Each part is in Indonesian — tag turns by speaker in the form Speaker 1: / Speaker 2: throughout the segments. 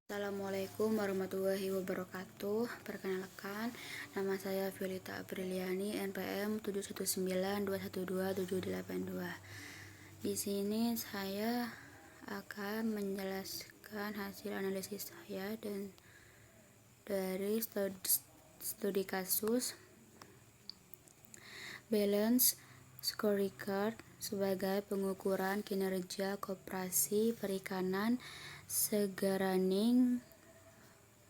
Speaker 1: Assalamualaikum warahmatullahi wabarakatuh. Perkenalkan, nama saya Violeta Apriliani, NPM 719212782. Di sini saya akan menjelaskan hasil analisis saya dan dari studi kasus Balance Scorecard sebagai pengukuran kinerja koperasi perikanan Segaraning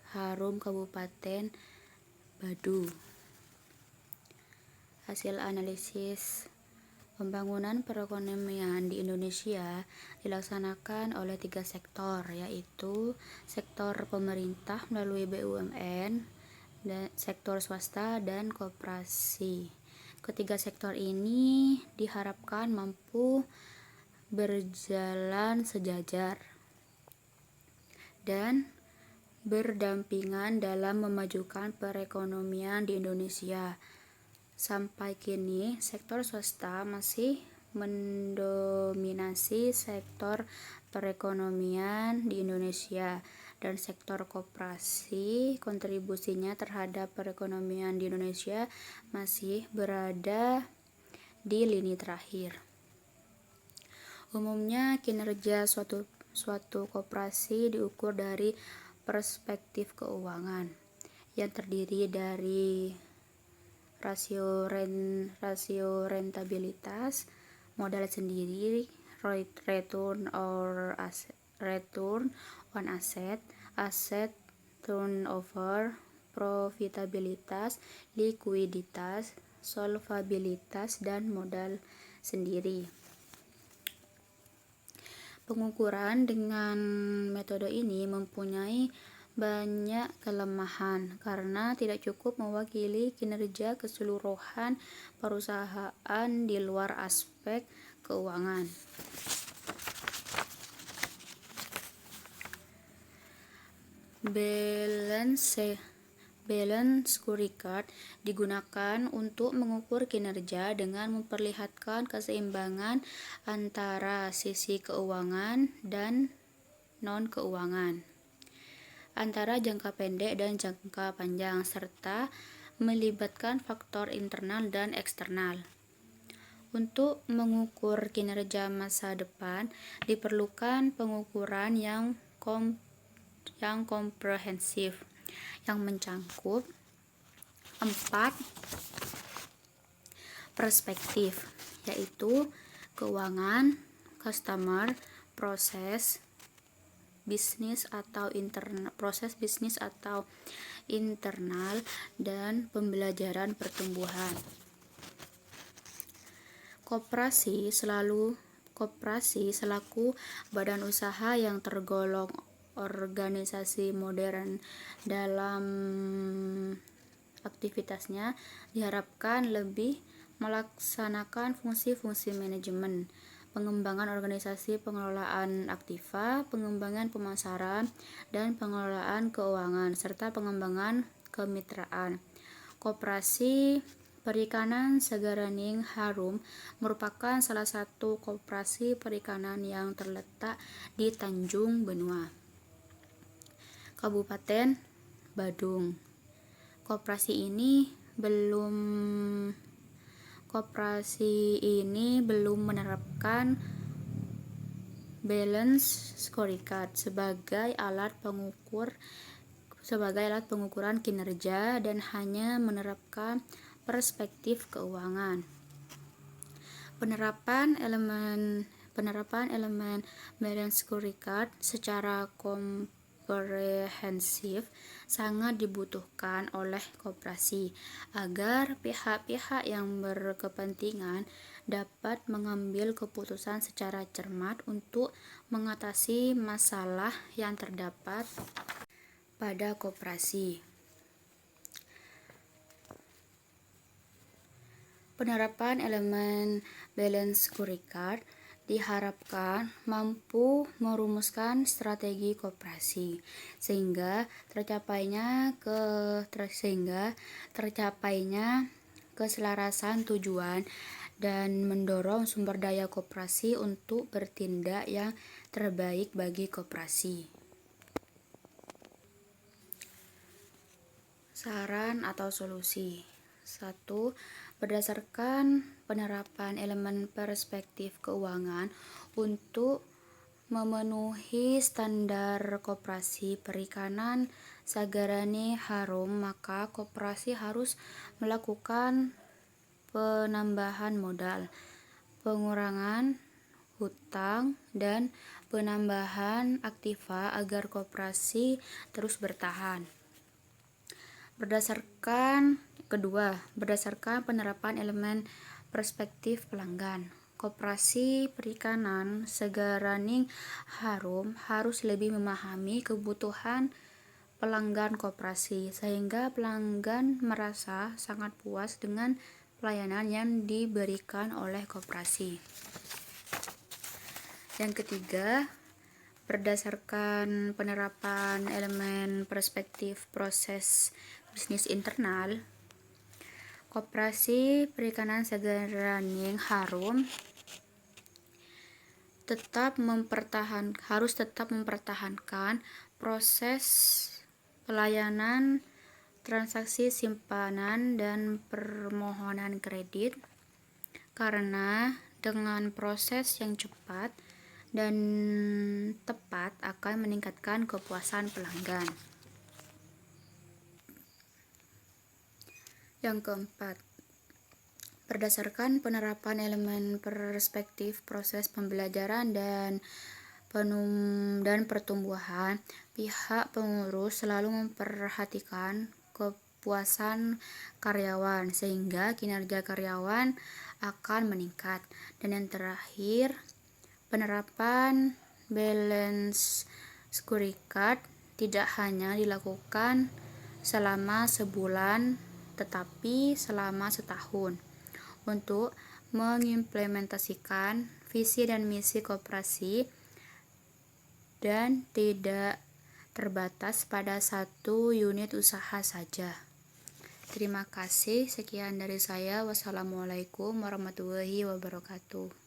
Speaker 1: Harum Kabupaten Badung. Hasil analisis pembangunan perekonomian di Indonesia dilaksanakan oleh 3 sektor, yaitu sektor pemerintah melalui BUMN, sektor swasta, dan koperasi. Ketiga sektor ini diharapkan mampu berjalan sejajar dan berdampingan dalam memajukan perekonomian di Indonesia. Sampai kini, sektor swasta masih mendominasi sektor perekonomian di Indonesia, dan sektor koperasi kontribusinya terhadap perekonomian di Indonesia masih berada di lini terakhir. Umumnya kinerja suatu koperasi diukur dari perspektif keuangan yang terdiri dari rasio rentabilitas modal sendiri, return on asset, asset turnover, profitabilitas, likuiditas, solvabilitas, dan modal sendiri. Pengukuran dengan metode ini mempunyai banyak kelemahan karena tidak cukup mewakili kinerja keseluruhan perusahaan di luar aspek keuangan. Balance Scorecard digunakan untuk mengukur kinerja dengan memperlihatkan keseimbangan antara sisi keuangan dan non-keuangan, antara jangka pendek dan jangka panjang, serta melibatkan faktor internal dan eksternal. Untuk mengukur kinerja masa depan, diperlukan pengukuran yang komprehensif yang mencakup 4 perspektif, yaitu keuangan, customer, proses bisnis atau internal, dan pembelajaran pertumbuhan. Koperasi selaku badan usaha yang tergolong organisasi modern dalam aktivitasnya diharapkan lebih melaksanakan fungsi-fungsi manajemen, pengembangan organisasi, pengelolaan aktiva, pengembangan pemasaran, dan pengelolaan keuangan, serta pengembangan kemitraan. Koperasi Perikanan Segaraning Harum merupakan salah satu koperasi perikanan yang terletak di Tanjung Benua, Kabupaten Badung. Koperasi ini belum menerapkan Balance Scorecard sebagai alat pengukuran kinerja dan hanya menerapkan perspektif keuangan. Penerapan elemen Balance Scorecard secara komprehensif sangat dibutuhkan oleh koperasi agar pihak-pihak yang berkepentingan dapat mengambil keputusan secara cermat untuk mengatasi masalah yang terdapat pada koperasi. Penerapan elemen Balance Scorecard diharapkan mampu merumuskan strategi koperasi sehingga tercapainya keselarasan tujuan dan mendorong sumber daya koperasi untuk bertindak yang terbaik bagi koperasi. Saran atau solusi. 1. Berdasarkan penerapan elemen perspektif keuangan untuk memenuhi standar koperasi perikanan Sagarani Harum, maka koperasi harus melakukan penambahan modal, pengurangan hutang, dan penambahan aktiva agar koperasi terus bertahan. Berdasarkan penerapan elemen perspektif pelanggan, koperasi perikanan Sagarani Harum harus lebih memahami kebutuhan pelanggan koperasi, sehingga pelanggan merasa sangat puas dengan pelayanan yang diberikan oleh koperasi. Yang ketiga, berdasarkan penerapan elemen perspektif proses bisnis internal, koperasi perikanan Sagarani Harum harus tetap mempertahankan proses pelayanan transaksi simpanan dan permohonan kredit, karena dengan proses yang cepat dan tepat akan meningkatkan kepuasan pelanggan. Yang keempat, berdasarkan penerapan elemen perspektif proses pembelajaran dan pertumbuhan, pihak pengurus selalu memperhatikan kepuasan karyawan sehingga kinerja karyawan akan meningkat. Dan yang terakhir, penerapan balance scorecard tidak hanya dilakukan selama sebulan tetapi selama setahun untuk mengimplementasikan visi dan misi koperasi dan tidak terbatas pada satu unit usaha saja. Terima kasih, sekian dari saya. Wassalamualaikum warahmatullahi wabarakatuh.